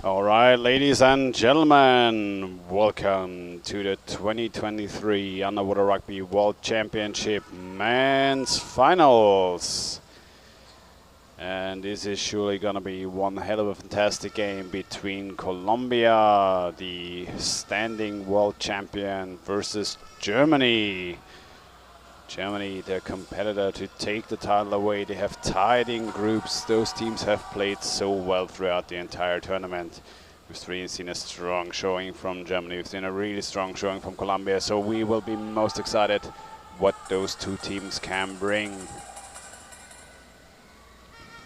All right, ladies and gentlemen, welcome to the 2023 Underwater Rugby World Championship Men's Finals. And this is surely going to be one hell of a fantastic game between Colombia, the standing world champion, versus Germany. Germany, their competitor to take the title away. They have tied in groups. Those teams have played so well throughout the entire tournament. We've really seen a strong showing from Germany. We've seen a really strong showing from Colombia. So we will be most excited what those two teams can bring.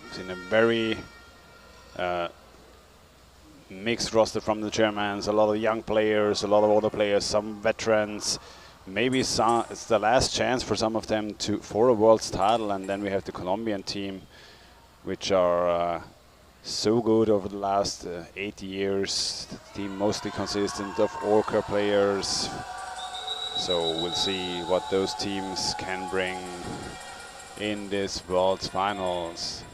We've seen a very mixed roster from the Germans. A lot of young players, a lot of older players, some veterans. Maybe it's the last chance for some of them for a world's title, and then we have the Colombian team, which are so good over the last 8 years. The team mostly consistent of Orca players. So we'll see what those teams can bring in this World's Finals.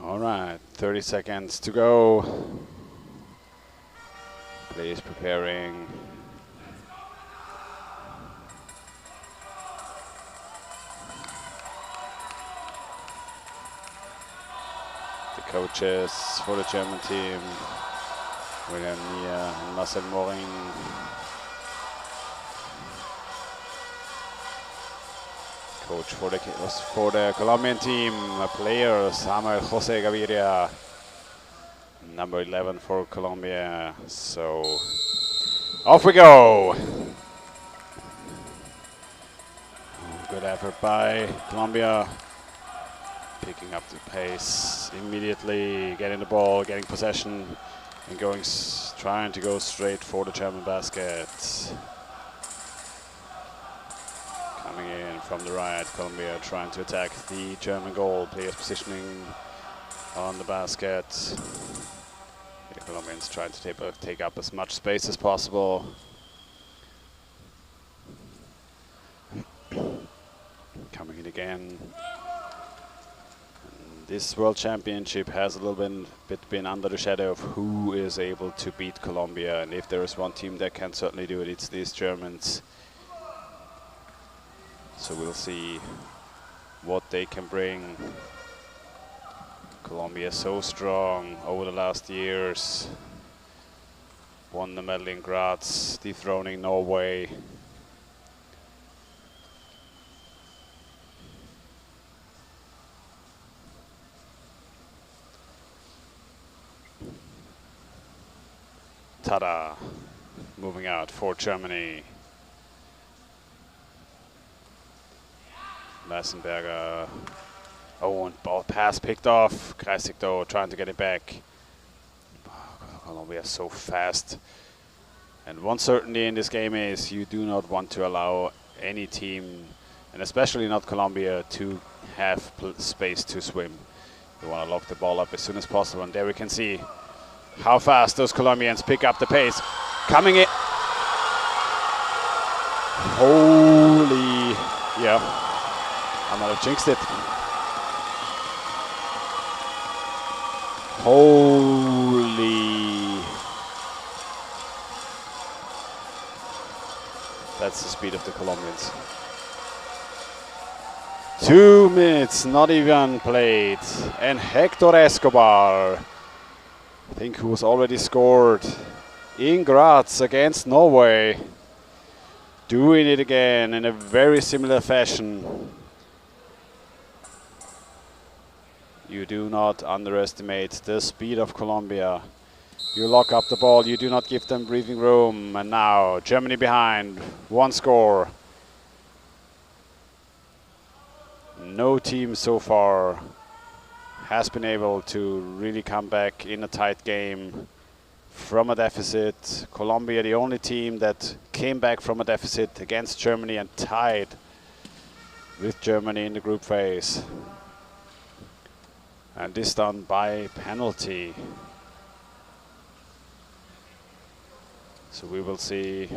All right, 30 seconds to go. Players preparing. The coaches for the German team, William Nia and Marcel Morin. Coach for the Colombian team, a player Samuel Jose Gaviria, number 11 for Colombia. So off we go. Good effort by Colombia, picking up the pace immediately, getting the ball, getting possession, and trying to go straight for the German basket. Coming in from the right, Colombia trying to attack the German goal. Players positioning on the basket. The Colombians trying to take up as much space as possible. Coming in again. And this World Championship has a little bit been under the shadow of who is able to beat Colombia. And if there is one team that can certainly do it, it's these Germans. So we'll see what they can bring. Colombia so strong over the last years. Won the medal in Graz, dethroning Norway. Tada, moving out for Germany. Massenberger. Oh, and ball pass picked off. Kreisig though trying to get it back. Colombia so fast. And one certainty in this game is you do not want to allow any team, and especially not Colombia, to have space to swim. You want to lock the ball up as soon as possible. And there we can see how fast those Colombians pick up the pace. Coming in. Holy, yeah. I might have jinxed it. Holy. That's the speed of the Colombians. 2 minutes, not even played. And Hector Escobar, I think who was already scored in Graz against Norway, doing it again in a very similar fashion. You do not underestimate the speed of Colombia. You lock up the ball, you do not give them breathing room. And now Germany behind, one score. No team so far has been able to really come back in a tight game from a deficit. Colombia, the only team that came back from a deficit against Germany and tied with Germany in the group phase. And this done by penalty. So we will see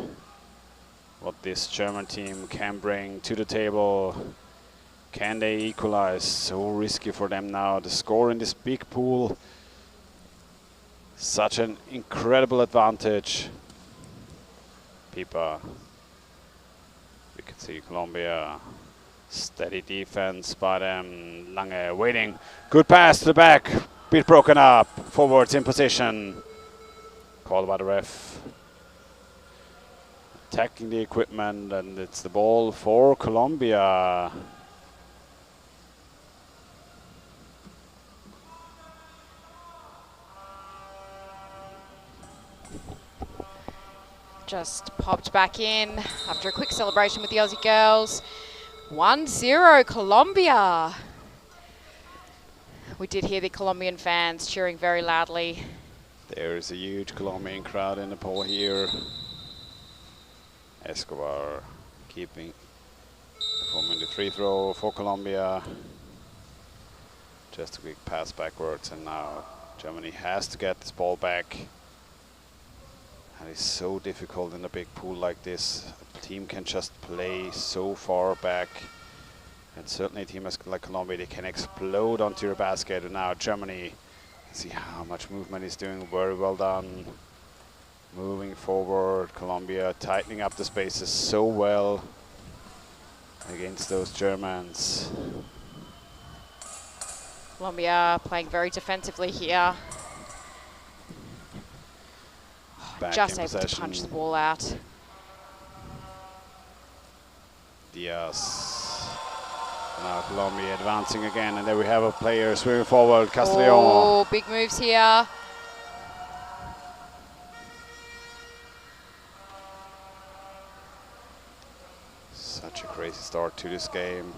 what this German team can bring to the table. Can they equalize? So risky for them now. The score in this big pool. Such an incredible advantage. Pipa. We can see Colombia. Steady defense by them. Lange waiting. Good pass to the back. Bit broken up. Forwards in position. Called by the ref. Attacking the equipment, and it's the ball for Colombia. Just popped back in after a quick celebration with the Aussie girls. 1-0 Colombia. We did hear the Colombian fans cheering very loudly. There's a huge Colombian crowd in the pool here. Escobar performing the free throw for Colombia. Just a quick pass backwards, and now Germany has to get this ball back. And it's so difficult in a big pool like this. A team can just play so far back. And certainly a team like Colombia, they can explode onto your basket. And now Germany, see how much movement is doing. Very well done. Moving forward, Colombia tightening up the spaces so well against those Germans. Colombia playing very defensively here. Back just in able possession. to punch the ball out. Diaz. Now Colombia advancing again, and there we have a player swimming forward, Castellon. Oh, big moves here. Such a crazy start to this game.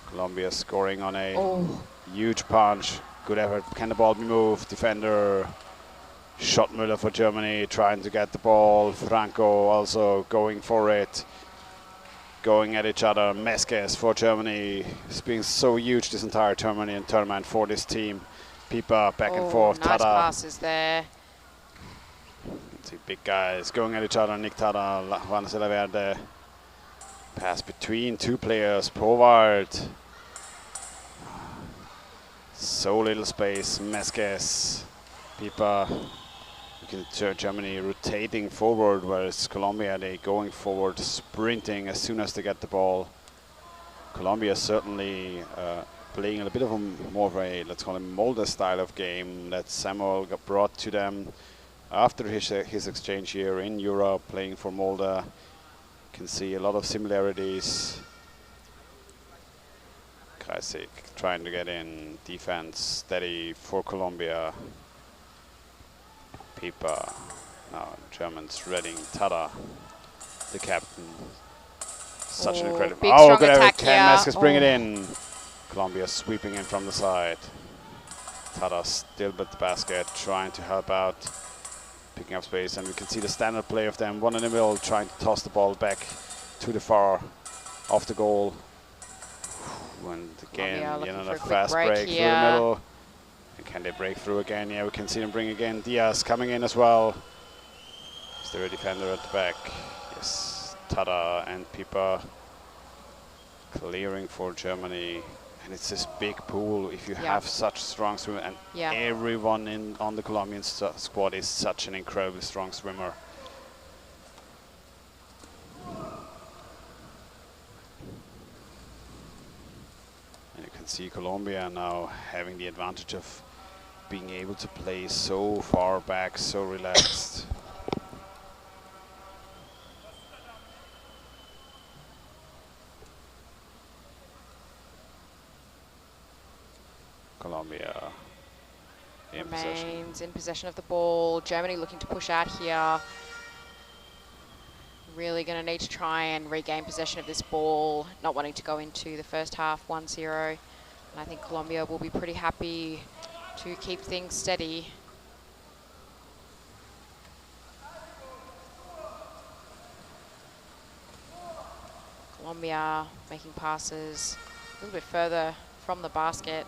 Colombia scoring on a huge punch. Good effort. Can the ball be moved? Defender. Schottmüller for Germany trying to get the ball. Franco also going for it. Going at each other. Meskes for Germany. It's been so huge this entire tournament for this team. Pipa back and forth. Nice Tada. passes there. See big guys going at each other. Nick Tada, Juan Verde. Pass between two players. Povard. So little space. Meskes. Pipa. You can Germany rotating forward, whereas Colombia, they going forward, sprinting as soon as they get the ball. Colombia certainly playing a bit of a more of a, let's call it, Molde style of game that Samuel got brought to them after his exchange here in Europe, playing for Molde. Can see a lot of similarities. Krajcik trying to get in, defense steady for Colombia. Pipa, now Germans reading. Tada, the captain. Such an incredible. Big strong good attack effort. Can Meskes bring it Oh. in? Colombia sweeping in from the side. Tada still with the basket, trying to help out, picking up space, and we can see the standard play of them. One in the middle, trying to toss the ball back to the far, off the goal. And again, Colombia you know, looking a for a quick fast break break through the here. middle. And can they break through again? Yeah, we can see them bring again. Diaz coming in as well. Is there a defender at the back? Yes, Tada and Pipa clearing for Germany. And it's this big pool. If you have such strong swimmer, and everyone on the Colombian squad is such an incredibly strong swimmer. And you can see Colombia now having the advantage of being able to play so far back, so relaxed. Colombia in possession. Remains in possession of the ball. Germany looking to push out here. Really going to need to try and regain possession of this ball, not wanting to go into the first half 1-0. And I think Colombia will be pretty happy to keep things steady. Colombia making passes a little bit further from the basket.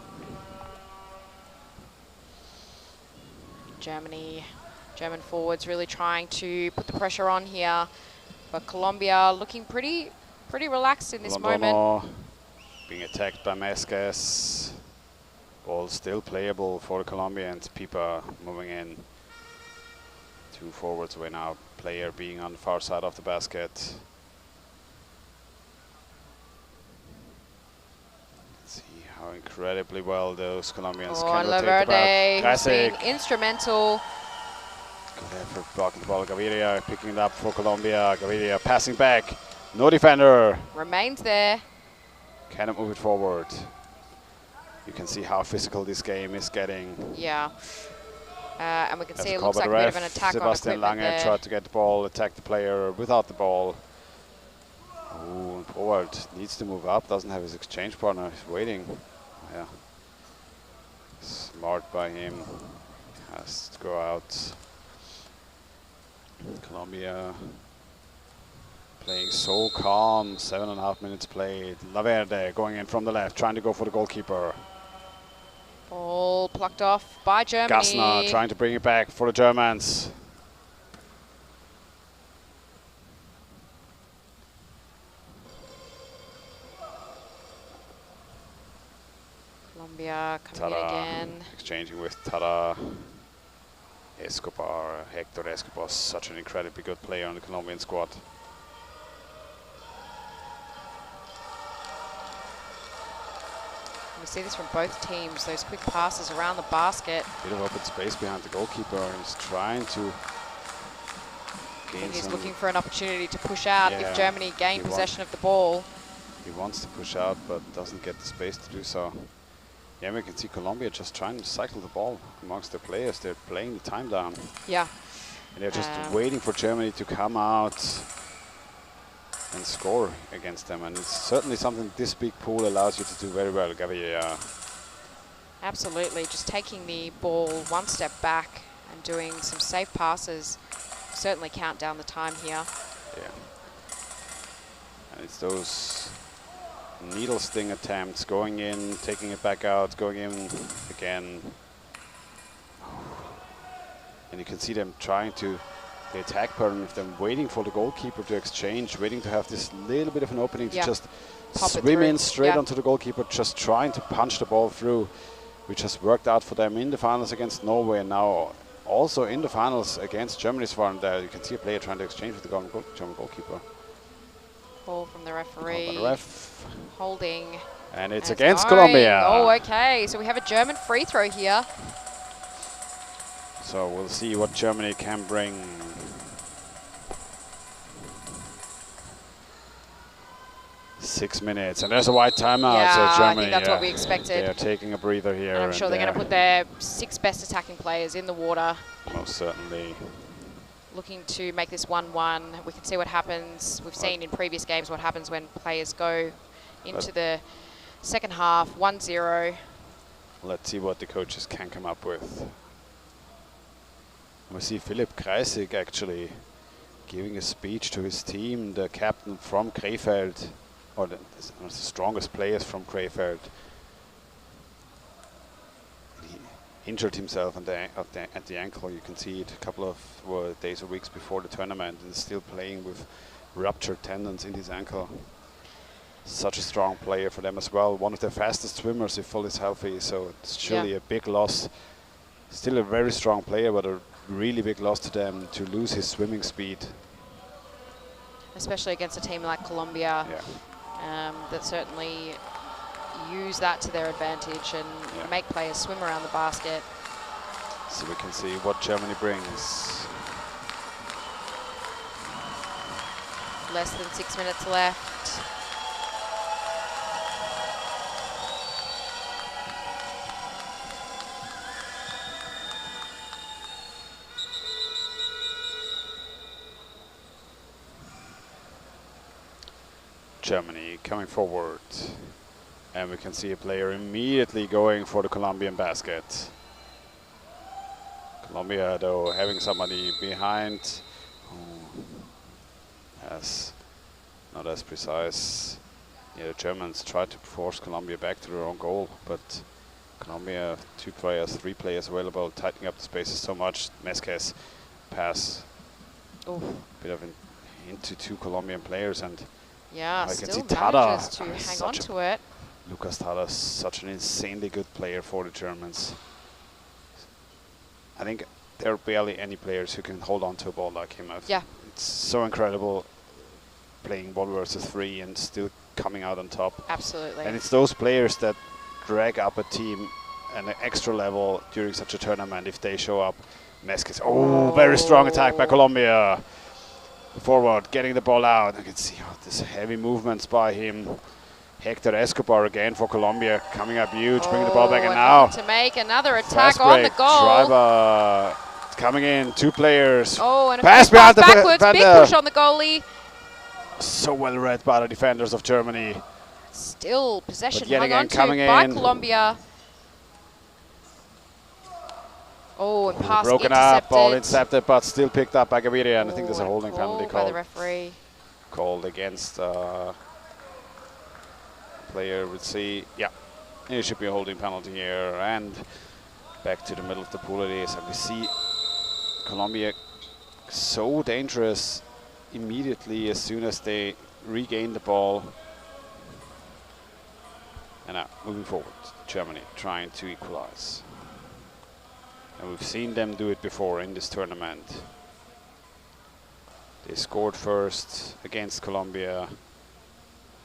German forwards really trying to put the pressure on here. But Colombia looking pretty relaxed in this moment. Being attacked by Mesquez. Ball still playable for the Colombians. Pipa moving in. 2 forwards away now. Player being on the far side of the basket. Let's see how incredibly well those Colombians can rotate the ball. Has been instrumental. Good effort blocking the ball. Gaviria picking it up for Colombia. Gaviria passing back. No defender. Remains there. Cannot move it forward. You can see how physical this game is getting. Yeah. And we can see it looks like a bit of an attack on equipment Lange there. tried to get the ball, attack the player without the ball. Ooh, forward needs to move up, doesn't have his exchange partner, he's waiting. Yeah. Smart by him. Has to go out. Colombia playing so calm, 7.5 minutes played. Laverde going in from the left, trying to go for the goalkeeper. Ball plucked off by Germany. Gassner trying to bring it back for the Germans. Colombia coming in again. Exchanging with Tara. Escobar, Hector Escobar, such an incredibly good player on the Colombian squad. We see this from both teams, those quick passes around the basket. Bit of open space behind the goalkeeper. He's trying to gain he's looking for an opportunity to push out if Germany gain possession of the ball. He wants to push out, but doesn't get the space to do so. Yeah, we can see Colombia just trying to cycle the ball amongst their players. They're playing the time down. Yeah. And they're just waiting for Germany to come out and score against them. And it's certainly something this big pool allows you to do very well, Gaviria. Absolutely, just taking the ball one step back and doing some safe passes. Certainly count down the time here. Yeah. And it's those needle sting attempts, going in, taking it back out, going in again. And you can see them trying to, the attack pattern of them waiting for the goalkeeper to exchange, waiting to have this little bit of an opening to just swim in straight onto the goalkeeper, just trying to punch the ball through, which has worked out for them in the finals against Norway, and now also in the finals against Germany's foreign. There you can see a player trying to exchange with the German goalkeeper. Call from the referee. The ref. Holding. And it's against Colombia. Oh, okay. So we have a German free throw here. So we'll see what Germany can bring. Six minutes, and there's a white timeout. Yeah, so Germany, I think that's what we expected. They're taking a breather here. And I'm sure they're going to put their 6 best attacking players in the water. Most certainly. Looking to make this 1-1. We can see what happens. We've seen in previous games what happens when players go into the second half, 1-0. Let's see what the coaches can come up with. We see Philipp Kreisig actually giving a speech to his team, the captain from Krefeld, or the strongest players from Krefeld. He injured himself at the ankle. You can see it a couple of days or weeks before the tournament, and is still playing with ruptured tendons in his ankle. Such a strong player for them as well. One of the fastest swimmers if fully healthy, so it's surely a big loss. Still a very strong player, but a really big loss to them to lose his swimming speed. Especially against a team like Colombia, that certainly use that to their advantage and make players swim around the basket. So we can see what Germany brings. Less than 6 minutes left. Germany coming forward, and we can see a player immediately going for the Colombian basket. Colombia, though, having somebody behind who has not as precise. Yeah, the Germans tried to force Colombia back to their own goal, but Colombia, 2 players, 3 players available, tightening up the spaces so much. Mezquez pass, bit of into 2 Colombian players, and yeah, I can see still Tada. manages to hang on to it. Lucas Tada is such an insanely good player for the Germans. I think there are barely any players who can hold on to a ball like him. Yeah. It's so incredible playing 1 versus 3 and still coming out on top. Absolutely. And it's those players that drag up a team an extra level during such a tournament if they show up. Mezquez, very strong attack by Colombia. Forward, getting the ball out. I can see this heavy movements by him. Hector Escobar again for Colombia, coming up huge, bringing the ball back, and now to make another attack on the goal. Driver coming in, 2 players. Oh, and a pass pass behind backwards, the big push on the goalie. So well read by the defenders of Germany. Still possession yet hung again on to coming by in. Colombia. Oh, and pass broken intercepted. up, ball intercepted, but still picked up by Gaviria, and I think there's a holding penalty by called. the referee. Called against player. We'll see. Yeah, there should be a holding penalty here, and back to the middle of the pool it is, and we see Colombia so dangerous immediately as soon as they regain the ball. And now moving forward, Germany trying to equalize. And we've seen them do it before in this tournament. They scored first against Colombia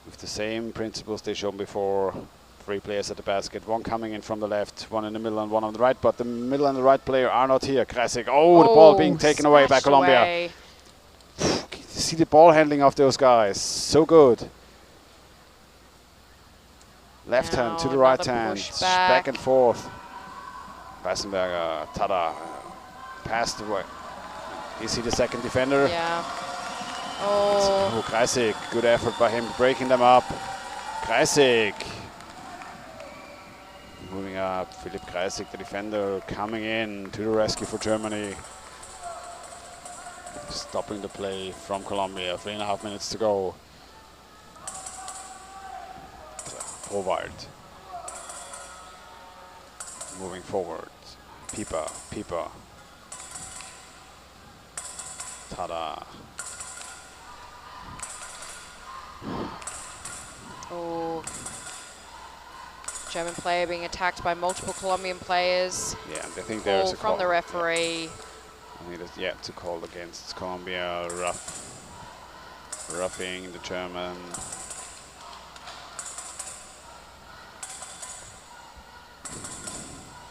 with the same principles they shown before. 3 players at the basket, 1 coming in from the left, 1 in the middle and 1 on the right, but the middle and the right player are not here. Krasik, the ball being taken away by Colombia. See the ball handling of those guys, so good. Left hand to the right hand, back and forth. Bassenberger, Tada, passed away. Is he the second defender? Yeah. Oh. Krasik, good effort by him, breaking them up. Krasik. Moving up, Philipp Krasik, the defender, coming in to the rescue for Germany. Stopping the play from Colombia, 3.5 minutes to go. Forward. Moving forward. Pieper. Tada. Oh. German player being attacked by multiple Colombian players. Yeah, and I think there's a call from the referee. I think there's yet to call against Colombia. Roughing the German.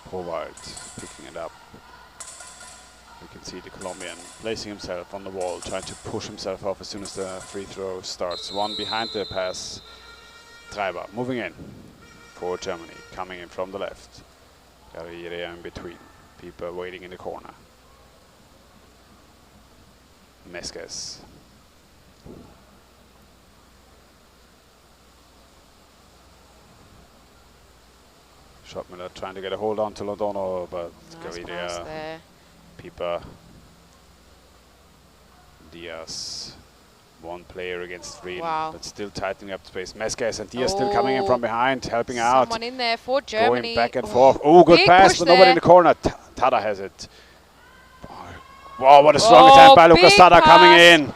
Forward, picking it up. You can see the Colombian placing himself on the wall, trying to push himself off as soon as the free throw starts. 1 behind the pass. Treiber moving in for Germany, coming in from the left. Gaviria in between. People waiting in the corner. Mezquez. Schottmiller trying to get a hold on to Londono, but Gaviria, Pieper, Diaz, 1 player against 3, but still tightening up the space. Mezquez and Diaz still coming in from behind, helping out. Someone in there for Germany. Going back and forth. Oh, good pass, but nobody in the corner. Tada has it. Wow, what a strong attack by Lucas Tada coming in.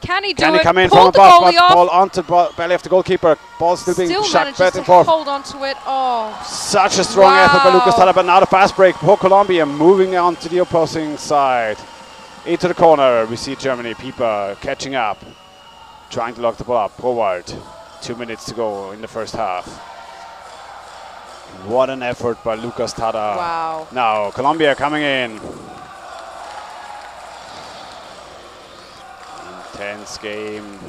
Can he do Can it? he come in Pulled from above? the goalie off. Ball onto the belly of the goalkeeper. Ball still being shot back and forth. Hold on to it. Oh. Such a strong effort by Lucas Tada, but now the fast break for Colombia, moving on to the opposing side. Into the corner, we see Germany, Pieper catching up, trying to lock the ball up. Forward, 2 minutes to go in the first half. What an effort by Lucas Tada. Wow. Now Colombia coming in. Intense game.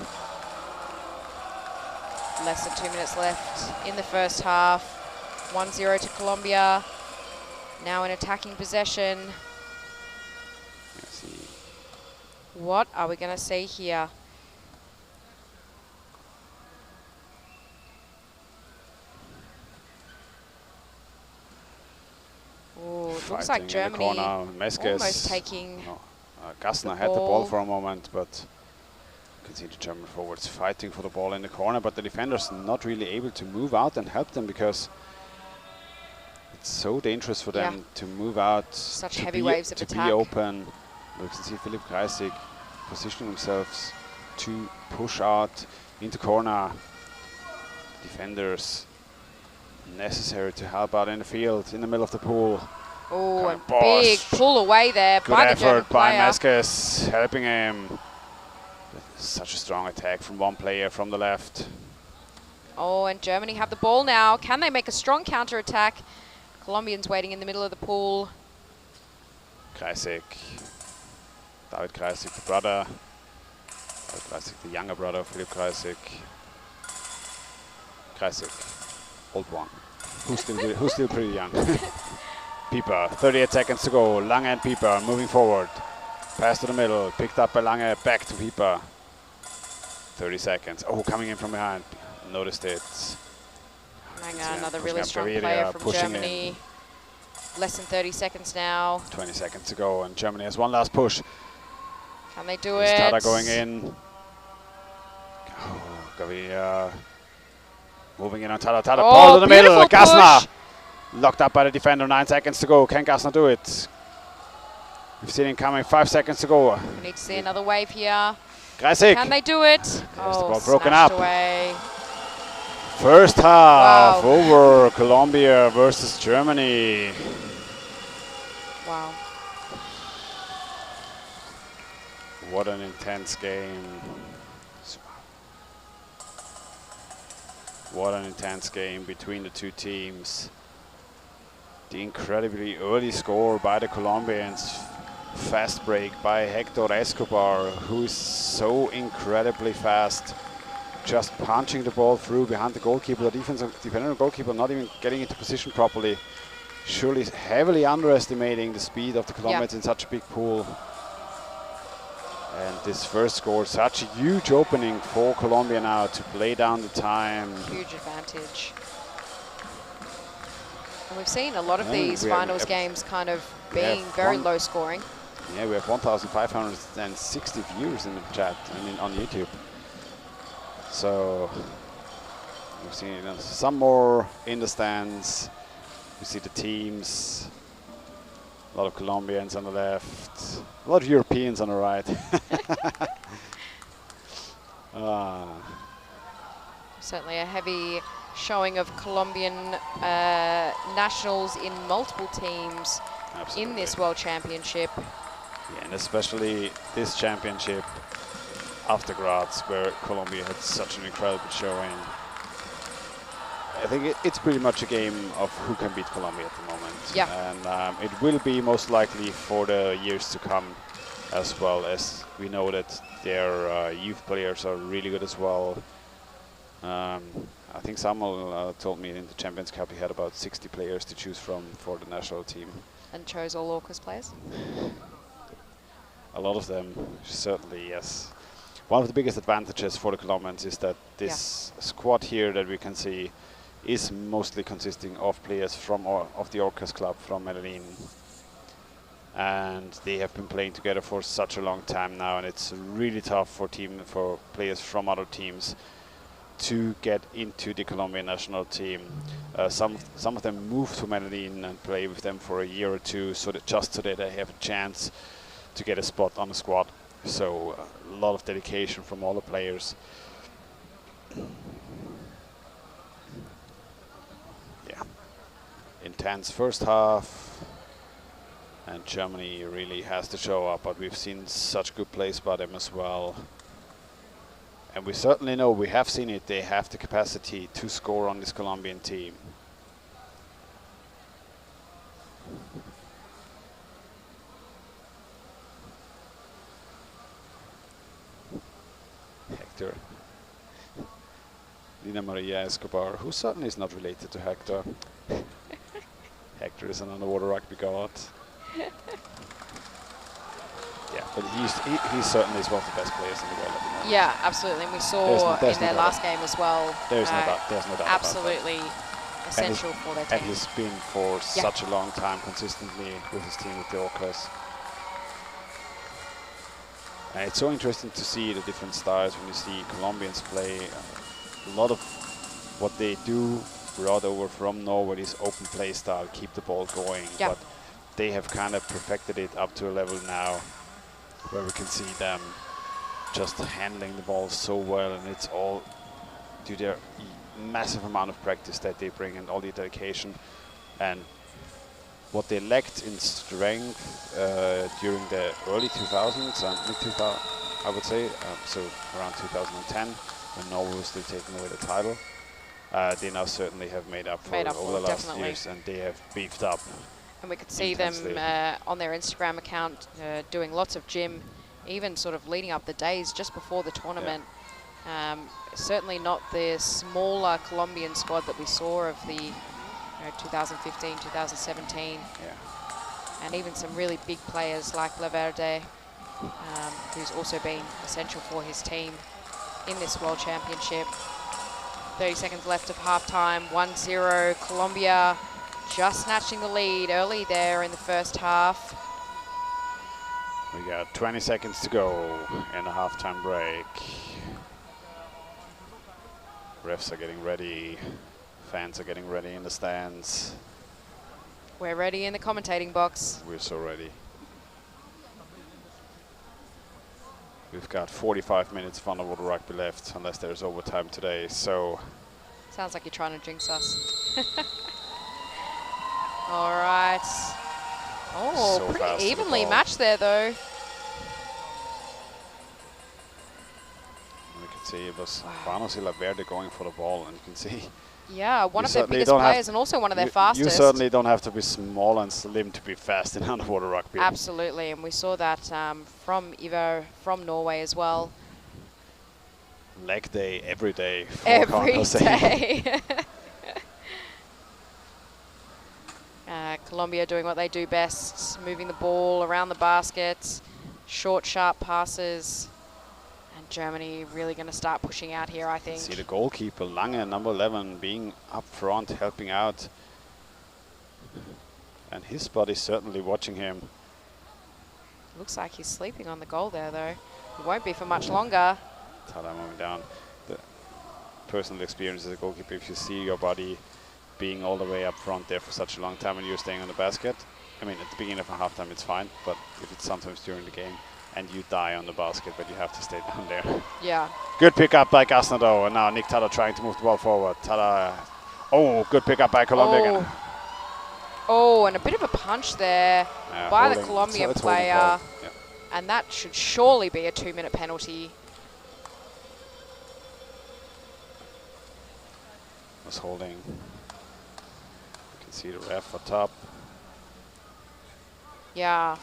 Less than 2 minutes left in the first half. 1-0 to Colombia. Now in attacking possession. Let's see. What are we going to see here? Oh, it looks like Germany almost taking Gassner had the ball for a moment, but you can see the German forwards fighting for the ball in the corner, but the defenders not really able to move out and help them because it's so dangerous for them to move out. Such heavy waves of to attack. be open. We can see Philipp Kreisig positioning themselves to push out into corner. Defenders necessary to help out in the field, in the middle of the pool. Oh, a big pull away there by the German player. Good effort by Meskes, helping him. Such a strong attack from one player from the left. Oh, and Germany have the ball now. Can they make a strong counter-attack? Colombians waiting in the middle of the pool. Kreisig. David Kreisig, the brother. David Kreisig, the younger brother of Philipp Kreisig. Kreisig, old one. Who's still pretty young. Pieper, 38 seconds to go. Lange and Pieper moving forward. Pass to the middle, picked up by Lange, back to Pieper. 30 seconds. Oh, coming in from behind. Noticed it. Hang on, another really strong player from Germany. In. Less than 30 seconds now. 20 seconds to go, and Germany has one last push. Can they do it? Tada going in. Oh, Gaviria. Moving in on Tada. Tada, ball to the middle. Gassner. Locked up by the defender, 9 seconds to go. Can Gassner do it? We've seen him coming, 5 seconds to go. We need to see another wave here. Kreisig. Can they do it? There's the ball broken up. Away. First half over Colombia versus Germany. Wow. What an intense game. What an intense game between the two teams. The incredibly early score by the Colombians. Fast break by Hector Escobar, who is so incredibly fast. Just punching the ball through behind the goalkeeper. The defender goalkeeper not even getting into position properly. Surely heavily underestimating the speed of the Colombians in such a big pool. And this first score, such a huge opening for Colombia now to play down the time. Huge advantage. And we've seen a lot of these finals games kind of being very low scoring. Yeah, we have 1,560 viewers in the chat and on YouTube. So we've seen some more in the stands. We see the teams. A lot of Colombians on the left. A lot of Europeans on the right. Certainly a heavy showing of Colombian nationals in multiple teams in this World Championship. Yeah, and especially this championship after Graz, where Colombia had such an incredible showing. I think it's pretty much a game of who can beat Colombia at the moment. Yeah. And it will be most likely for the years to come, as well as we know that their youth players are really good as well. I think Samuel told me in the Champions Cup he had about 60 players to choose from for the national team. And chose all Orcas players? A lot of them, certainly, yes. One of the biggest advantages for the Colombians is that this squad here that we can see is mostly consisting of players from of the Orcas club from Medellin. And they have been playing together for such a long time now, and it's really tough for players from other teams to get into the Colombian national team. Some of them move to Medellin and play with them for a year or two, so that just so that they have a chance to get a spot on the squad. So a lot of dedication from all the players. Yeah, intense first half, and Germany really has to show up, but we've seen such good plays by them as well. And we certainly know, we have seen it, they have the capacity to score on this Colombian team. Hector. Lina Maria Escobar, who certainly is not related to Hector. Hector is an underwater rugby god. Yeah, but he certainly is one of the best players in the world at the moment. Yeah, absolutely. And we saw in their last game as well. There's no doubt. Absolutely essential for their team. And he's been for such a long time consistently with his team with the Orcas. And it's so interesting to see the different styles when you see Colombians play. A lot of what they do brought over from Norway, this open play style, keep the ball going. Yeah. But they have kind of perfected it up to a level now where we can see them just handling the ball so well, and it's all due to their massive amount of practice that they bring and all the dedication. And what they lacked in strength during the early 2000s and mid-2000s, I would say, so around 2010, when Norway was still taking away the title, they now certainly have made up for over the last years, and they have beefed up. And we could see them on their Instagram account doing lots of gym, even sort of leading up the days just before the tournament. Yeah. Certainly not the smaller Colombian squad that we saw of the 2015, 2017. Yeah. And even some really big players like Laverde, who's also been essential for his team in this World Championship. 30 seconds left of halftime, 1-0 Colombia, just snatching the lead early there in the first half. We got 20 seconds to go in the halftime break. Refs are getting ready. Fans are getting ready in the stands. We're ready in the commentating box. We're so ready. We've got 45 minutes of underwater rugby left, unless there's overtime today, so... Sounds like you're trying to jinx us. All right. Oh, so pretty evenly matched there, though. We can see it was Vanos y Laverde going for the ball, and you can see... Yeah, one of their biggest players and also one of their fastest. You certainly don't have to be small and slim to be fast in underwater rugby. Absolutely, and we saw that from Ivar, from Norway as well. Leg day every day. Every day. Colombia doing what they do best, moving the ball around the basket, short, sharp passes. And Germany really going to start pushing out here, I think. See the goalkeeper, Lange, number 11, being up front, helping out. And his body's certainly watching him. Looks like he's sleeping on the goal there, though. It won't be for much longer. Tada moving down. The personal experience as a goalkeeper, if you see your body being all the way up front there for such a long time and you're staying on the basket, I mean, at the beginning of a halftime, it's fine, but if it's sometimes during the game, and you die on the basket, but you have to stay down there. Yeah. Good pickup by Gasnado, and now Nick Tada trying to move the ball forward. Tada. Oh, good pickup by Colombia again. Oh, and a bit of a punch there by the Colombian player. Yeah. And that should surely be a 2-minute penalty. Was holding. You can see the ref at top. Yeah.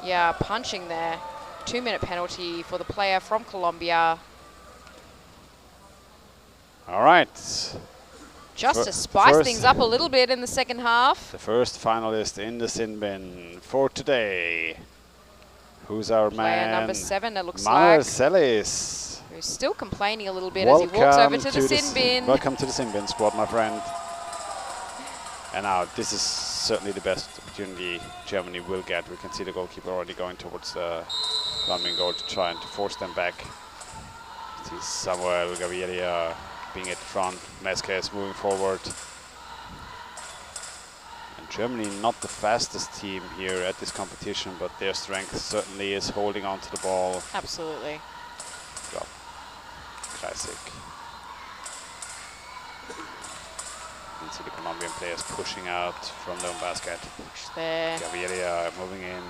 Yeah, punching there. 2-minute penalty for the player from Colombia. All right. Just to spice things up a little bit in the second half. The first finalist in the sin bin for today. Who's our player man? Number 7, it looks Manuel like. Celis. Who's still complaining a little bit as he walks over to the sin bin. Welcome to the sin bin squad, my friend. And now this is certainly the best opportunity Germany will get. We can see the goalkeeper already going towards the Colombian goal to try and to force them back. See Samuel Gaviria being at the front. Mezquez moving forward. And Germany not the fastest team here at this competition, but their strength certainly is holding on to the ball. Absolutely. Well, classic. You can see the Colombian players pushing out from their own basket. Push there. Gaviria moving in.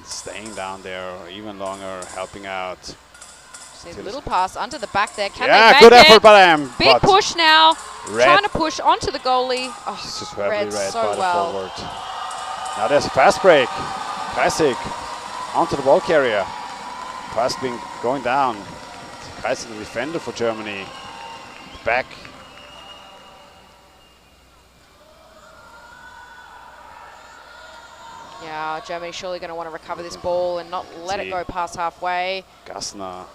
Staying down there even longer, helping out. See a little pass under the back there. Can yeah, they make good it? effort by them. Big push now. Red. Trying to push onto the goalie. Oh, superbly read read so by the well. forward. Now there's a fast break. Classic. Onto the ball carrier. Pass being going down. Classic defender for Germany. Back. Yeah, Germany surely going to want to recover this ball and not let it go past halfway. Gassner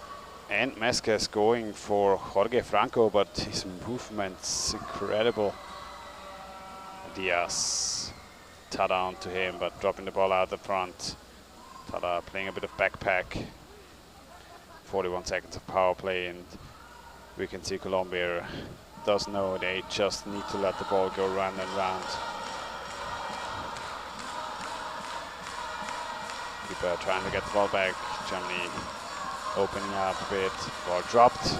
and Mezquez going for Jorge Franco, but his movement's incredible. Diaz, Tada on to him, but dropping the ball out the front. Tada playing a bit of backpack. 41 seconds of power play, and We can see Colombia does know they just need to let the ball go round and round. Keeper trying to get the ball back. Germany opening up a bit. Ball dropped.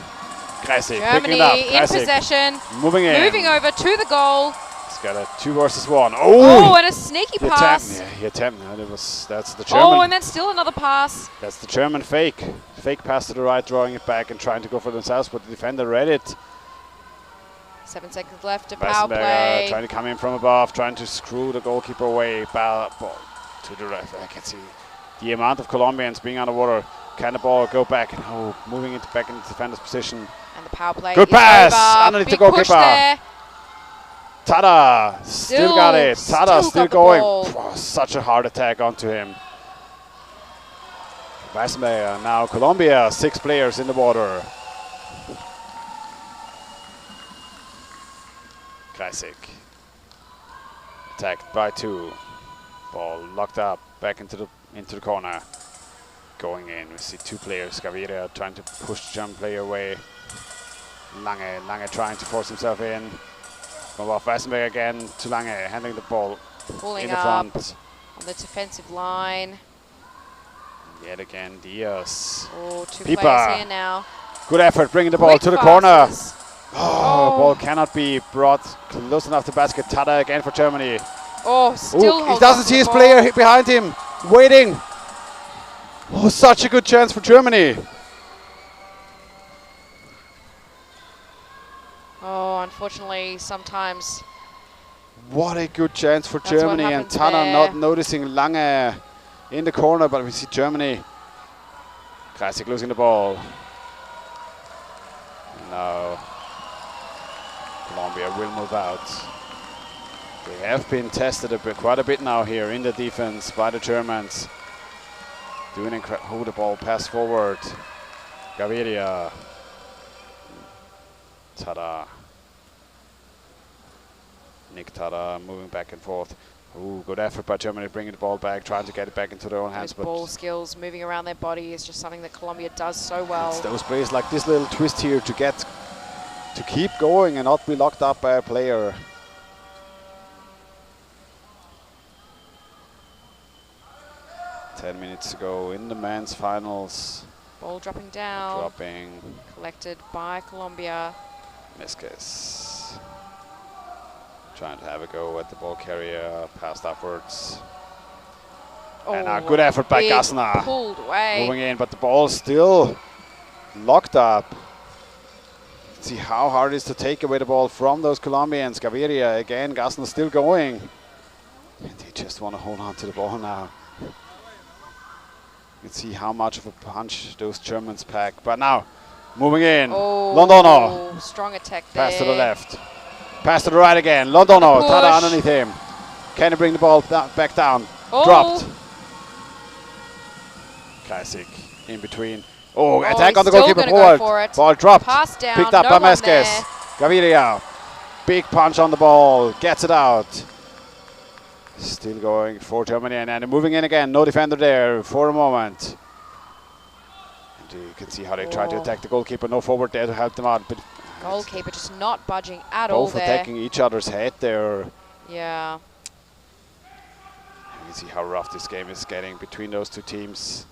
Kreisig picking it up. Germany in possession. Moving in. Moving over to the goal. He's got a 2 versus 1. Oh, and a sneaky pass. He attempted. That's the German. Oh, and then still another pass. That's the German fake. Fake pass to the right, drawing it back and trying to go for themselves, but the defender read it. 7 seconds left to power play. Westenberger trying to come in from above, trying to screw the goalkeeper away. Ball to the right. I can see the amount of Colombians being underwater. Can the ball go back? Oh, moving it back into the defender's position. And the power play Good is pass over. underneath the Big push goalkeeper. there. Tada still got it. Tada still going. Oh, such a hard attack onto him. Westenberger, now Colombia, 6 players in the water. Kreisig. Attacked by 2. Ball locked up, back into the corner. Going in, we see 2 players. Gaviria trying to push the German player away. Lange trying to force himself in. From off Westenberger again to Lange, handling the ball Pulling in the up front. On the defensive line. Yet again, Diaz. Oh, 2 Pipa. players here now. Good effort, bringing the ball Quick to the passes. corner. Oh, ball cannot be brought close enough to basket. Tada again for Germany. Oh, still He doesn't see his player behind him, waiting. Oh, such a good chance for Germany. Oh, unfortunately, sometimes. What a good chance for That's what Germany, and happens Tada there. not noticing Lange in the corner, but we see Germany. Kreisig losing the ball. Now Colombia will move out. They have been tested quite a bit now here in the defense by the Germans. Doing hold the ball, pass forward. Gaviria. Tada. Nick Tada moving back and forth. Ooh, good effort by Germany, bringing the ball back, trying to get it back into their own hands. Those ball skills, moving around their body is just something that Colombia does so well. It's those plays like this little twist here to keep going and not be locked up by a player. Minutes to go in the men's finals. Ball dropping down. Dropping. Collected by Colombia. Mesquez trying to have a go at the ball carrier, passed upwards. Oh, and a good effort by Gassner. Pulled away. Moving in, but the ball still locked up. See how hard it is to take away the ball from those Colombians. Gaviria again, Gassner still going. And they just want to hold on to the ball now. You can see how much of a punch those Germans pack. But now, moving in, Londono. Strong attack there. Pass to the left. Pass to the right again. Londono, Tada underneath him. Can he bring the ball back down? Dropped. Kreisig in between. Oh, attack on the goalkeeper forward. Ball dropped. Pass down. Picked up by Mesquez. Gaviria. Big punch on the ball. Gets it out. Still going for Germany, and moving in again. No defender there for a moment. And you can see how they try to attack the goalkeeper. No forward there to help them out. But goalkeeper just not budging at all there. Both attacking each other's head there. Yeah. You can see how rough this game is getting between those two teams.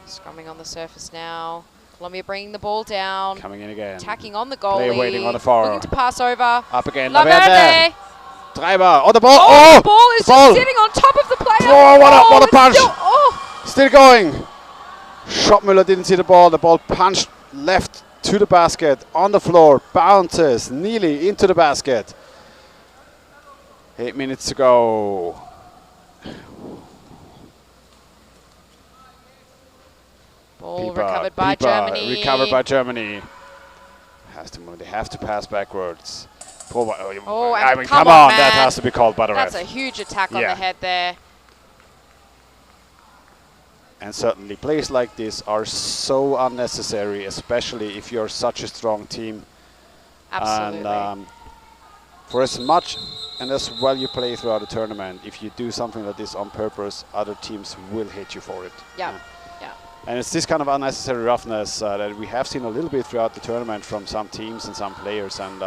Scrumming on the surface now. Colombia bringing the ball down. Coming in again. Attacking on the goalie. Player waiting on the far. Looking to pass over. Up again. Laverde. Treiber. Oh, the ball. Oh, the ball is just sitting on top of the player. Oh, what a punch. Still, still going. Schottmüller didn't see the ball. The ball punched left to the basket. On the floor. Bounces nearly into the basket. 8 minutes to go. Ball recovered by Germany. Recovered by Germany. They have to pass backwards. I mean, come on, that has to be called by the ref. That's a huge attack on the head there. And certainly plays like this are so unnecessary, especially if you're such a strong team. Absolutely. And for as much and as well you play throughout the tournament, if you do something like this on purpose, other teams will hate you for it. Yeah. Yeah. And it's this kind of unnecessary roughness that we have seen a little bit throughout the tournament from some teams and some players, and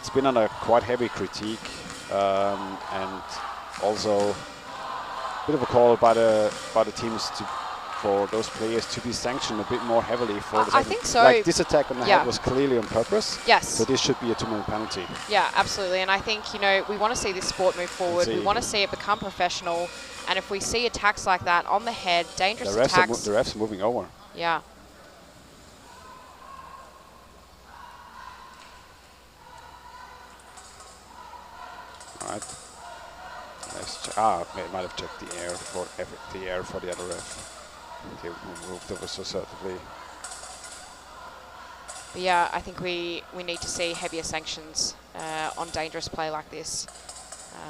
it's been under quite heavy critique, and also a bit of a call by the teams for those players to be sanctioned a bit more heavily for the I think so. Like this attack on the head was clearly on purpose. Yes. So this should be a 2-minute penalty. Yeah, absolutely. And I think, you know, we want to see this sport move forward. We want to see it become professional. And if we see attacks like that on the head, dangerous attacks. The refs are moving over. Yeah. All right. They might have checked the air for the other ref. They moved over so certainly. But yeah, I think we need to see heavier sanctions on dangerous play like this.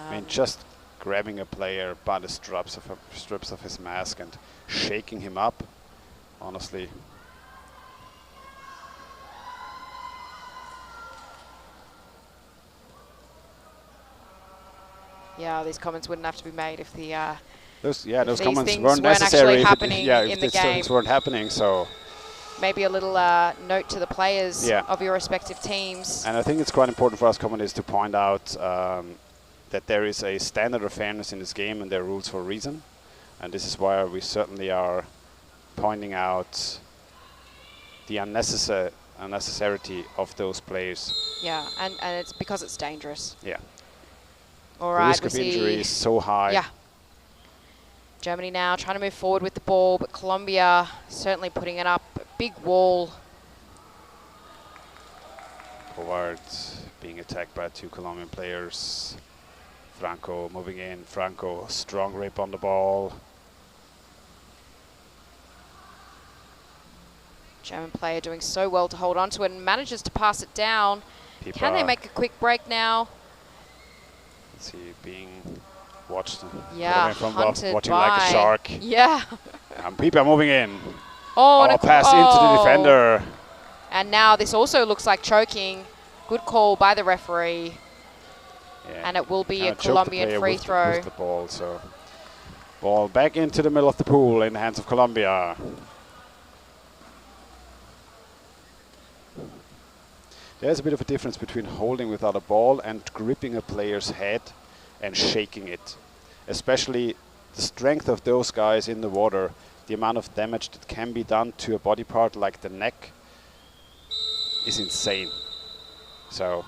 I mean, just grabbing a player by the strips of his mask and shaking him up, honestly. Yeah, these comments wouldn't have to be made if the those comments things weren't necessary. Actually happening in the if game. things weren't happening, so maybe a little note to the players of your respective teams. And I think it's quite important for us commentators to point out that there is a standard of fairness in this game, and there are rules for a reason. And this is why we certainly are pointing out the unnecessity of those players. Yeah, and it's because it's dangerous. Yeah. All the right, risk of injury is so high. Yeah. Germany now trying to move forward with the ball, but Colombia certainly putting it up. A big wall. Forward, being attacked by 2 Colombian players. Franco moving in. Franco, strong grip on the ball. German player doing so well to hold on to it and manages to pass it down. Pipa. Can they make a quick break now? Let's see, being watched. Yeah, watching like by. a shark. Yeah. And Pipa moving in. Oh, pass into the defender. And now this also looks like choking. Good call by the referee. Yeah. And it will be a Colombian free throw. With the ball, so ball back into the middle of the pool in the hands of Colombia. There's a bit of a difference between holding without a ball and gripping a player's head and shaking it. Especially the strength of those guys in the water, the amount of damage that can be done to a body part like the neck is insane. So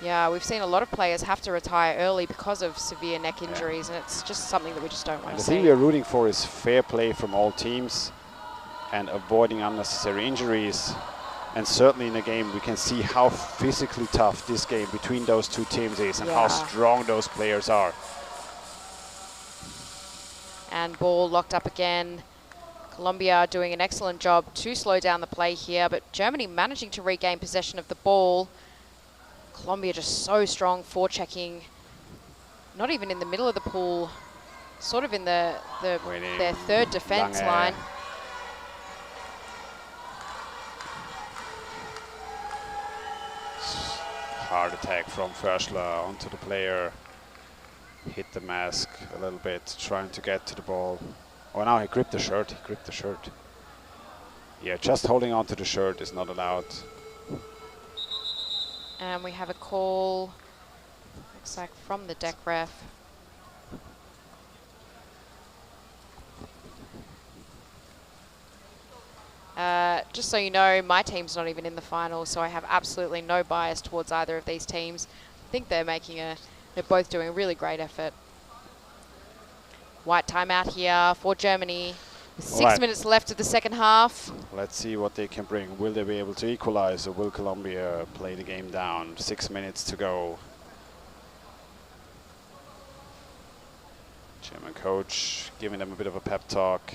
yeah, we've seen a lot of players have to retire early because of severe neck injuries, and it's just something that we just don't want to see. The thing we are rooting for is fair play from all teams and avoiding unnecessary injuries. And certainly in the game, we can see how physically tough this game between those 2 teams is and how strong those players are. And ball locked up again. Colombia doing an excellent job to slow down the play here, but Germany managing to regain possession of the ball. Colombia just so strong, forechecking, not even in the middle of the pool, sort of in their 3rd defense line. Hard attack from Förschler onto the player. Hit the mask a little bit, trying to get to the ball. Oh, now he gripped the shirt. Yeah, just holding on to the shirt is not allowed. And we have a call, looks like from the deck ref. Just so you know, my team's not even in the final, so I have absolutely no bias towards either of these teams. I think they're both doing a really great effort. White timeout here for Germany. 6 minutes left of the second half. Let's see what they can bring. Will they be able to equalize, or will Colombia play the game down? 6 minutes to go. German coach giving them a bit of a pep talk.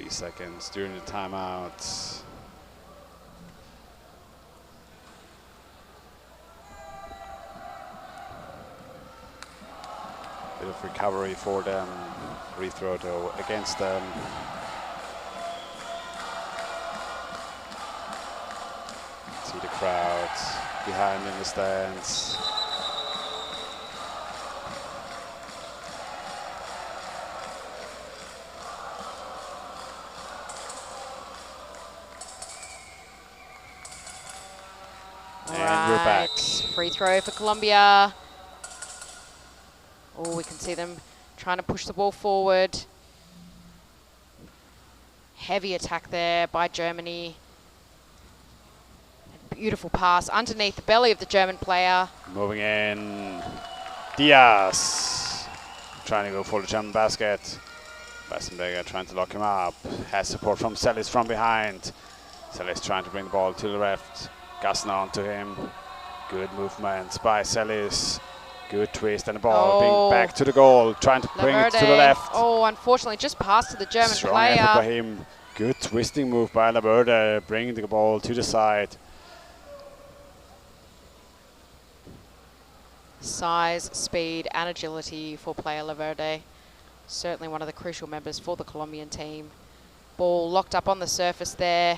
Seconds during the timeout. recovery for them. Free throw though against them. See the crowd behind in the stands. And we're back. Free throw for Colombia. Oh, we can see them trying to push the ball forward. Heavy attack there by Germany. A beautiful pass underneath the belly of the German player. Moving in. Diaz trying to go for the German basket. Bassenberger trying to lock him up. Has support from Sellis from behind. Sellis trying to bring the ball to the left. Gassner onto him. Good movements by Sellis. Good twist and the ball being back to the goal. Trying to bring it to the left. Oh, unfortunately, just passed to the German Strong player. effort by him. Good twisting move by Laverde, bringing the ball to the side. Size, speed, and agility for player Laverde. Certainly one of the crucial members for the Colombian team. Ball locked up on the surface there.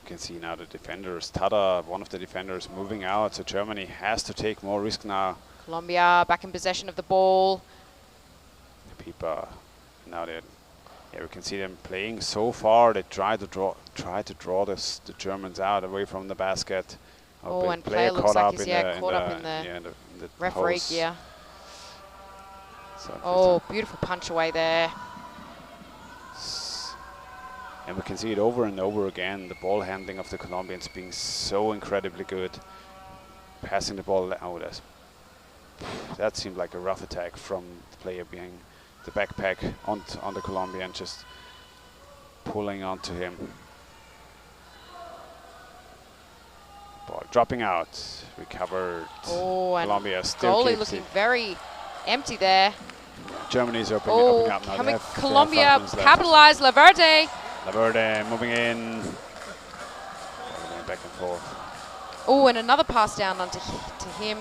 You can see now the defenders, Tada, one of the defenders, moving out, so Germany has to take more risk now. Colombia back in possession of the ball. Pipa, now they, yeah, we can see them playing so far. They try to draw the Germans out away from the basket. Oh, and player looks like he's caught up in the referee gear. So oh, beautiful punch away there. And we can see it over and over again, the ball handling of the Colombians being so incredibly good. Passing the ball, oh, that seemed like a rough attack from the player behind the backpack on the Colombian, just pulling onto him. Ball dropping out, recovered. Oh, and Colombia still goalie looking very empty there. Germany's opening up now. Coming Colombia, capitalize, Laverde. Laverde moving in. Back and forth. Oh, and another pass down onto to him.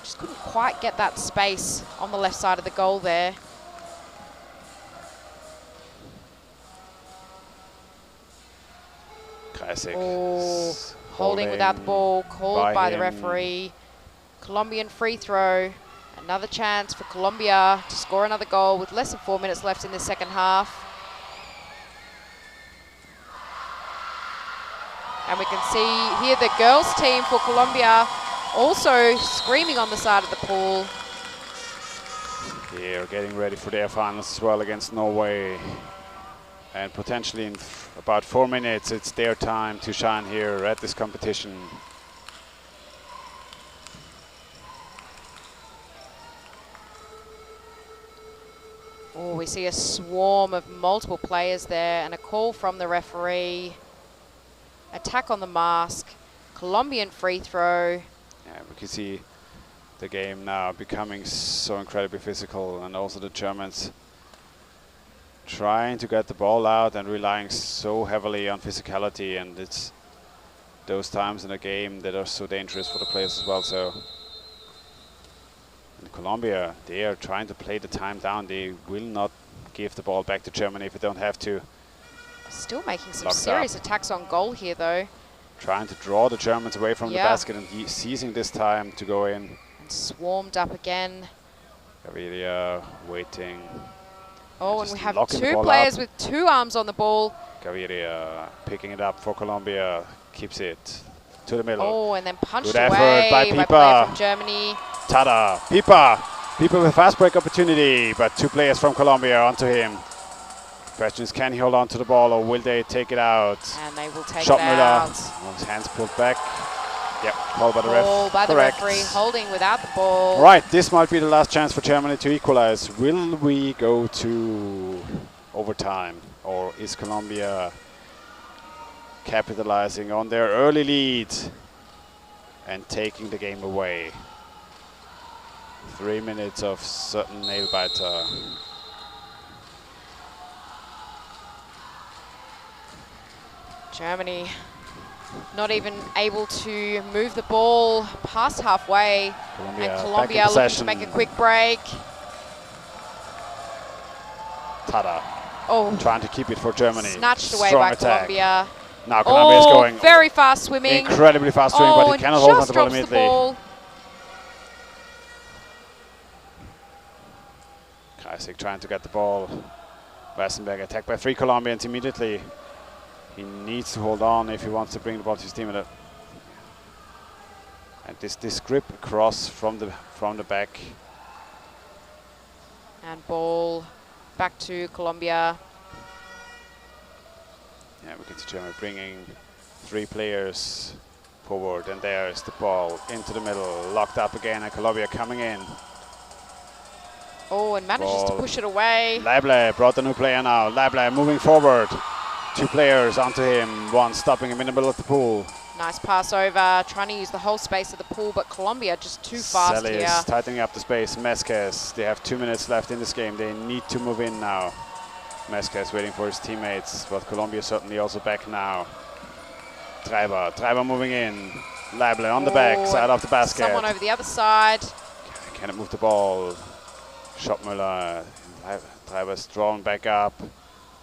Just couldn't quite get that space on the left side of the goal there. Classic. Oh, holding without the ball, called by the referee. Colombian free throw. Another chance for Colombia to score another goal with less than 4 minutes left in the second half. And we can see here the girls team for Colombia also screaming on the side of the pool. Yeah, getting ready for their finals as well against Norway. And potentially in about 4 minutes, it's their time to shine here at this competition. Oh, we see a swarm of multiple players there and a call from the referee. Attack on the mask, Colombian free throw. Yeah, we can see the game now becoming so incredibly physical, and also the Germans trying to get the ball out and relying so heavily on physicality, and it's those times in the game that are so dangerous for the players as well. So in Colombia, they are trying to play the time down. They will not give the ball back to Germany if they don't have to. Still making some serious attacks on goal here, though. Trying to draw the Germans away from the basket and seizing this time to go in. And swarmed up again. Gaviria waiting. Oh, and we have two players with two arms on the ball. Gaviria picking it up for Colombia. Keeps it to the middle. Oh, and then punched Good away effort by player Pipa. from Germany. Tada, Pipa. Pipa with fast break opportunity, but two players from Colombia onto him. Question is, can he hold on to the ball, or will they take it out? And they will take it out. Oh, his hands pulled back. Yep, called by the ref. Called by the referee, holding without the ball. Right, this might be the last chance for Germany to equalize. Will we go to overtime, or is Colombia capitalizing on their early lead and taking the game away? 3 minutes of certain nail biter. Germany not even able to move the ball past halfway. Colombia, and Colombia looking to make a quick break. Tada. Oh, Trying to keep it for Germany. Snatched away Strong by attack. Colombia. Now Colombia is going very fast swimming. incredibly fast swimming, but he and cannot hold on just to the ball drops the immediately. ball. Kreisig trying to get the ball. Westenberg attacked by 3 Colombians immediately. He needs to hold on if he wants to bring the ball to his teammate. And this grip across from the back. And ball back to Colombia. Yeah, we can see Germany bringing 3 players forward, and there's the ball into the middle, locked up again, and Colombia coming in. Oh, and manages to push it away. Lable brought the new player now. Lable moving forward. 2 players onto him, one stopping him in the middle of the pool. Nice pass over, trying to use the whole space of the pool, but Colombia just too fast Celis here. tightening up the space. Mezquez, they have 2 minutes left in this game. They need to move in now. Mezquez waiting for his teammates, but Colombia certainly also back now. Treiber moving in. Lable on the back side of the basket. Someone over the other side. Cannot move the ball. Schoppmüller, Treiber's drawn back up.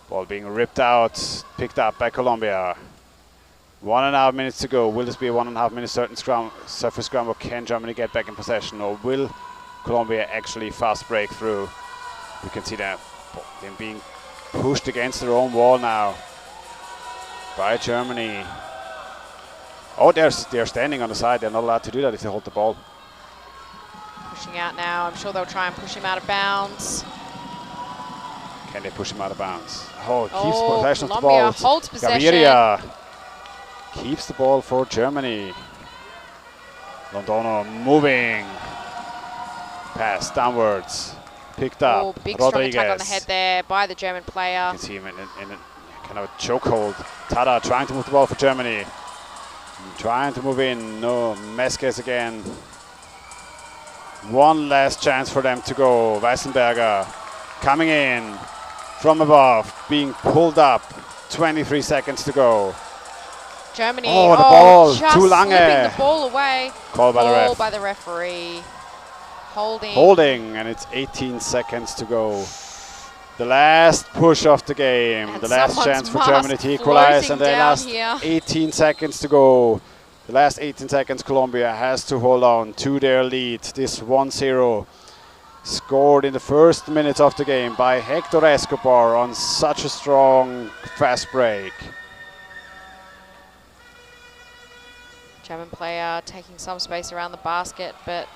Ball being ripped out, picked up by Colombia. 1.5 minutes to go. Will this be a 1.5 minute certain surface scrum, or can Germany get back in possession, or will Colombia actually fast break through? We can see that them being pushed against their own wall now by Germany. Oh, they're standing on the side. They're not allowed to do that if they hold the ball. Pushing out now. I'm sure they'll try and push him out of bounds. Can they push him out of bounds? Oh, keeps possession of the Colombia ball. holds possession. Gaviria keeps the ball for Germany. Londono moving. Pass downwards. Picked up. Oh, big Rodriguez. strong attack on the head there by the German player. You can see him in a kind of a chokehold. Tada trying to move the ball for Germany. Trying to move in. No, Mezquez again. One last chance for them to go. Weissenberger coming in from above, being pulled up. 23 seconds to go. Germany. Oh, the ball. Just Too long. Slipping the ball away. Call by the ref. Ball by the referee. Holding, and it's 18 seconds to go. The last push of the game. And the last chance for Germany to equalize, and the last 18 seconds to go. The last 18 seconds, Colombia has to hold on to their lead. This 1-0 scored in the first minutes of the game by Hector Escobar on such a strong fast break. German player taking some space around the basket, but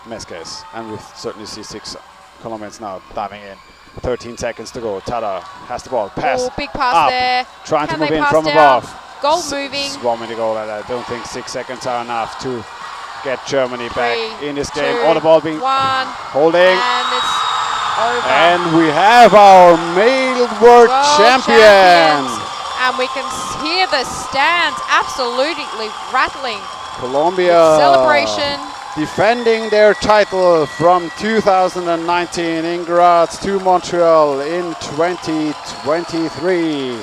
Mezquez, and we certainly see 6 Colombians now diving in. 13 seconds to go. Tada has the ball. Pass. Oh, big pass up, there. Trying Can to move they in pass from down? above. Goal moving. Swarming the goal. I don't think 6 seconds are enough to get Germany back in this game. 2, All the ball being 1, holding. and it's over. And we have our male world champions. And we can hear the stands absolutely rattling. Colombia Celebration. defending their title from 2019 in Graz to Montreal in 2023.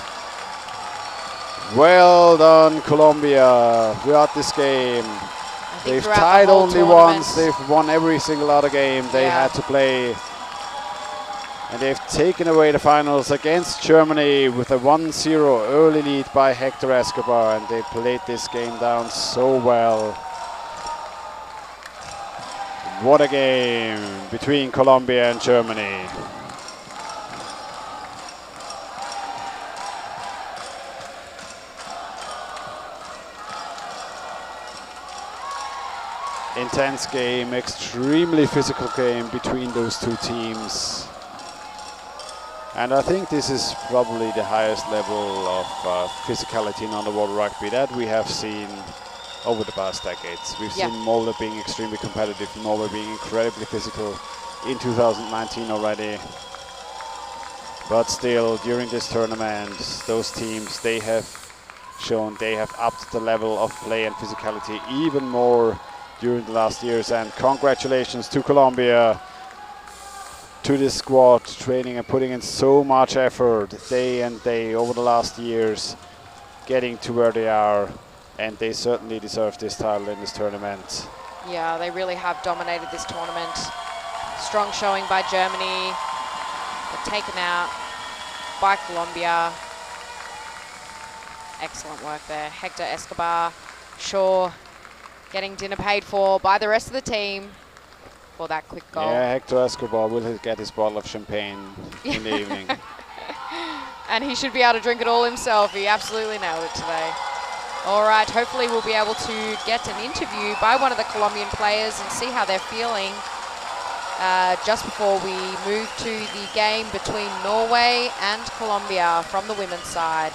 Well done, Colombia, throughout this game. They've tied only once. They've won every single other game they had to play. And they've taken away the finals against Germany with a 1-0 early lead by Hector Escobar, and they played this game down so well. What a game between Colombia and Germany. Intense game, extremely physical game between those two teams. And I think this is probably the highest level of physicality in underwater rugby that we have seen over the past decades. We've seen Molde being extremely competitive, Norway being incredibly physical in 2019 already. But still, during this tournament, those teams, they have shown they have upped the level of play and physicality even more during the last years. And congratulations to Colombia, to this squad, training and putting in so much effort day and day over the last years getting to where they are, and they certainly deserve this title in this tournament. Yeah, they really have dominated this tournament. Strong showing by Germany, but taken out by Colombia. Excellent work there. Hector Escobar, Shaw, getting dinner paid for by the rest of the team for that quick goal. Yeah, Hector Escobar will get his bottle of champagne in the evening. And he should be able to drink it all himself. He absolutely nailed it today. All right, hopefully we'll be able to get an interview by one of the Colombian players and see how they're feeling just before we move to the game between Norway and Colombia from the women's side.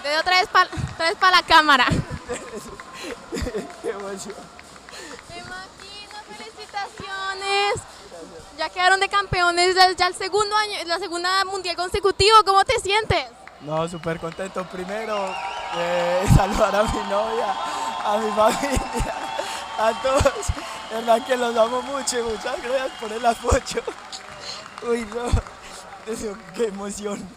Te doy otra vez para la cámara. Qué emoción. Me imagino, felicitaciones. Ya quedaron de campeones ya el segundo año, la segunda mundial consecutivo. ¿Cómo te sientes? No, súper contento. Primero, saludar a mi novia, a mi familia, a todos. De verdad que los amo mucho y muchas gracias por el apoyo. Uy, no. Qué emoción.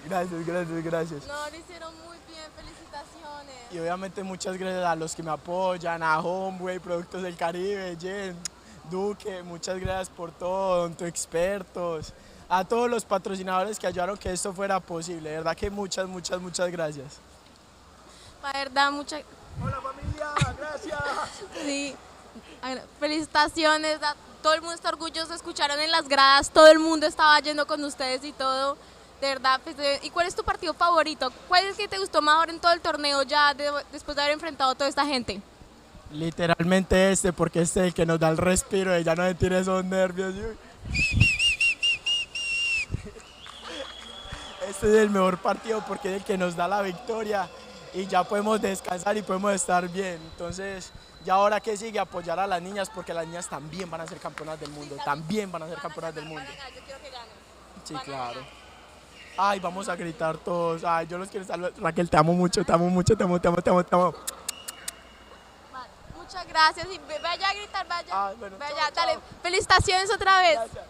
Gracias, gracias, gracias. No, lo hicieron muy bien, felicitaciones. Y obviamente muchas gracias a los que me apoyan, a Homeway, Productos del Caribe, Jen, Duque, muchas gracias por todo, Donto Expertos, a todos los patrocinadores que ayudaron que esto fuera posible. De verdad que muchas, muchas, muchas gracias. La verdad, muchas... Hola familia, gracias. Sí, felicitaciones, todo el mundo está orgulloso, escucharon en las gradas, todo el mundo estaba yendo con ustedes y todo. De verdad, pues, ¿y cuál es tu partido favorito? ¿Cuál es el que te gustó mejor en todo el torneo ya después de haber enfrentado a toda esta gente? Literalmente este, porque este es el que nos da el respiro y ya no me tiene esos nervios. Este es el mejor partido porque es el que nos da la victoria y ya podemos descansar y podemos estar bien. Entonces, ya ahora que sigue apoyar a las niñas porque las niñas también van a ser campeonas del mundo, también van a ser campeonas del mundo. Yo quiero que ganen. Sí, claro. Ay, vamos a gritar todos. Ay, yo los quiero saludar. Raquel, te amo mucho, te amo mucho, te amo, te amo, te amo, te amo. Muchas gracias y vaya a gritar, vaya. Bueno, vaya, chao, dale. chao. Felicitaciones otra vez. Gracias.